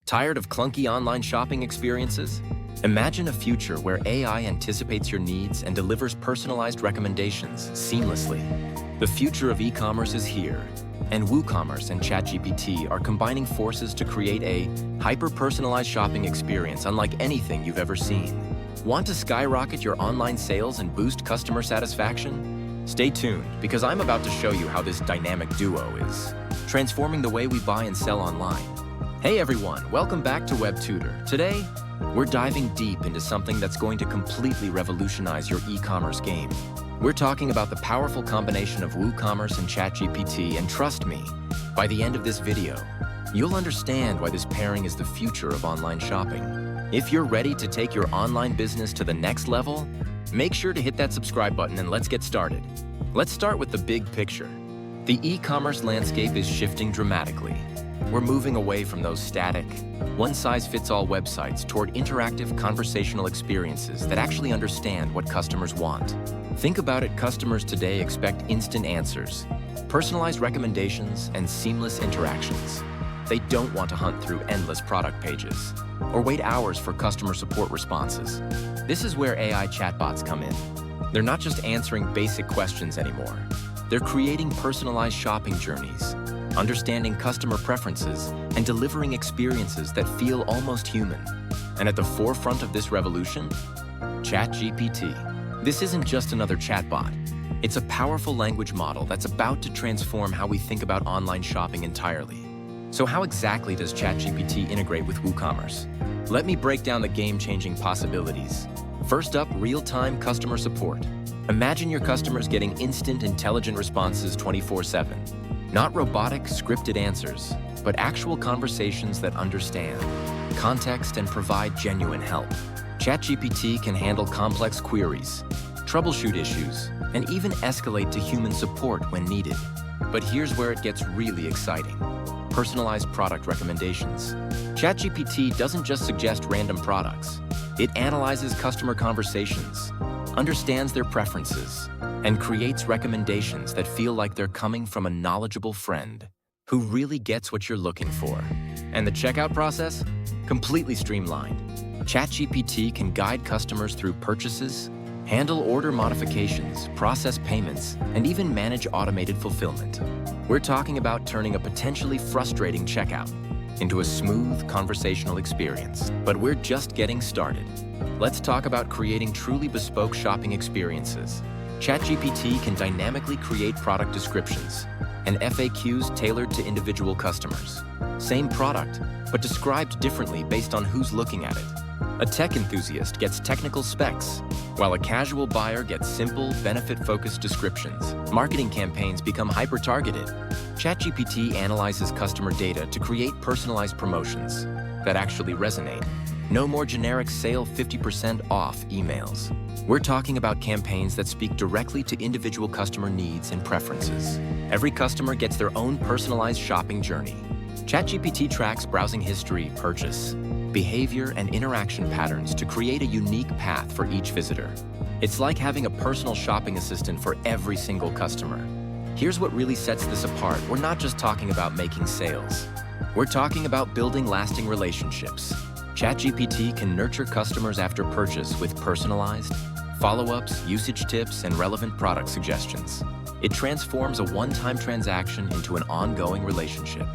Tired of clunky online shopping experiences? Imagine a future where AI anticipates your needs and delivers personalized recommendations seamlessly. The future of e-commerce is here, and WooCommerce and ChatGPT are combining forces to create a hyper-personalized shopping experience unlike anything you've ever seen. Want to skyrocket your online sales and boost customer satisfaction? Stay tuned, because I'm about to show you how this dynamic duo is transforming the way we buy and sell online. Hey everyone, welcome back to Webtutor. Today, we're diving deep into something that's going to completely revolutionize your e-commerce game. We're talking about the powerful combination of WooCommerce and ChatGPT, and trust me, by the end of this video, you'll understand why this pairing is the future of online shopping. If you're ready to take your online business to the next level, make sure to hit that subscribe button and let's get started. Let's start with the big picture. The e-commerce landscape is shifting dramatically. We're moving away from those static, one-size-fits-all websites toward interactive conversational experiences that actually understand what customers want. Think about it, customers today expect instant answers, personalized recommendations, and seamless interactions. They don't want to hunt through endless product pages or wait hours for customer support responses. This is where AI chatbots come in. They're not just answering basic questions anymore. They're creating personalized shopping journeys, understanding customer preferences, and delivering experiences that feel almost human. And at the forefront of this revolution, ChatGPT. This isn't just another chatbot. It's a powerful language model that's about to transform how we think about online shopping entirely. So how exactly does ChatGPT integrate with WooCommerce? Let me break down the game-changing possibilities. First up, real-time customer support. Imagine your customers getting instant, intelligent responses 24/7. Not robotic, scripted answers, but actual conversations that understand context and provide genuine help. ChatGPT can handle complex queries, troubleshoot issues, and even escalate to human support when needed. But here's where it gets really exciting. Personalized product recommendations. ChatGPT doesn't just suggest random products. It analyzes customer conversations, understands their preferences, and creates recommendations that feel like they're coming from a knowledgeable friend who really gets what you're looking for. And the checkout process? Completely streamlined. ChatGPT can guide customers through purchases, handle order modifications, process payments, and even manage automated fulfillment. We're talking about turning a potentially frustrating checkout into a smooth conversational experience. But we're just getting started. Let's talk about creating truly bespoke shopping experiences. ChatGPT can dynamically create product descriptions and FAQs tailored to individual customers. Same product, but described differently based on who's looking at it. A tech enthusiast gets technical specs, while a casual buyer gets simple, benefit-focused descriptions. Marketing campaigns become hyper-targeted. ChatGPT analyzes customer data to create personalized promotions that actually resonate. No more generic sale 50% off emails. We're talking about campaigns that speak directly to individual customer needs and preferences. Every customer gets their own personalized shopping journey. ChatGPT tracks browsing history, purchase, behavior, and interaction patterns to create a unique path for each visitor. It's like having a personal shopping assistant for every single customer. Here's what really sets this apart. We're not just talking about making sales. We're talking about building lasting relationships. ChatGPT can nurture customers after purchase with personalized follow-ups, usage tips, and relevant product suggestions. It transforms a one-time transaction into an ongoing relationship.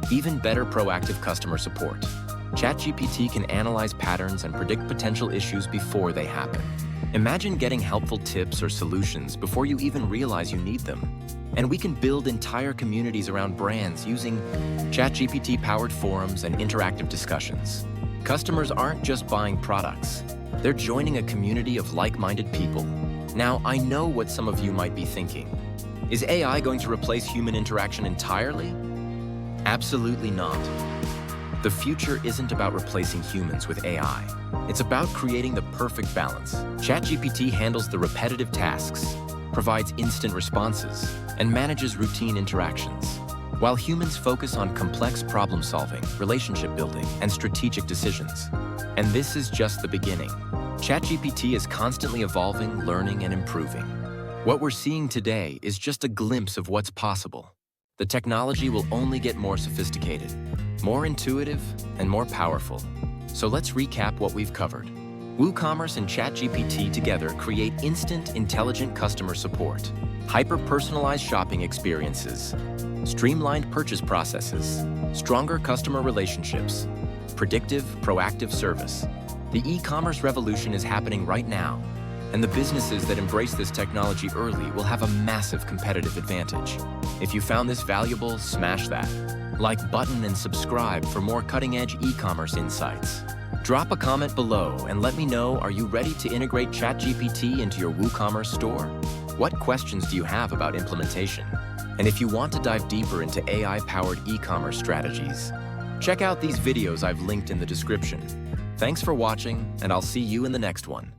Even better, proactive customer support. ChatGPT can analyze patterns and predict potential issues before they happen. Imagine getting helpful tips or solutions before you even realize you need them. And we can build entire communities around brands using ChatGPT-powered forums and interactive discussions. Customers aren't just buying products. They're joining a community of like-minded people. Now, I know what some of you might be thinking. Is AI going to replace human interaction entirely? Absolutely not. The future isn't about replacing humans with AI. It's about creating the perfect balance. ChatGPT handles the repetitive tasks, provides instant responses, and manages routine interactions, while humans focus on complex problem-solving, relationship building, and strategic decisions. And this is just the beginning. ChatGPT is constantly evolving, learning, and improving. What we're seeing today is just a glimpse of what's possible. The technology will only get more sophisticated, more intuitive, and more powerful. So let's recap what we've covered. WooCommerce and ChatGPT together create instant, intelligent customer support, hyper-personalized shopping experiences, streamlined purchase processes, stronger customer relationships, predictive, proactive service. The e-commerce revolution is happening right now, and the businesses that embrace this technology early will have a massive competitive advantage. If you found this valuable, smash that like button and subscribe for more cutting-edge e-commerce insights. Drop a comment below and let me know, are you ready to integrate ChatGPT into your WooCommerce store? What questions do you have about implementation? And if you want to dive deeper into AI-powered e-commerce strategies, check out these videos I've linked in the description. Thanks for watching, and I'll see you in the next one.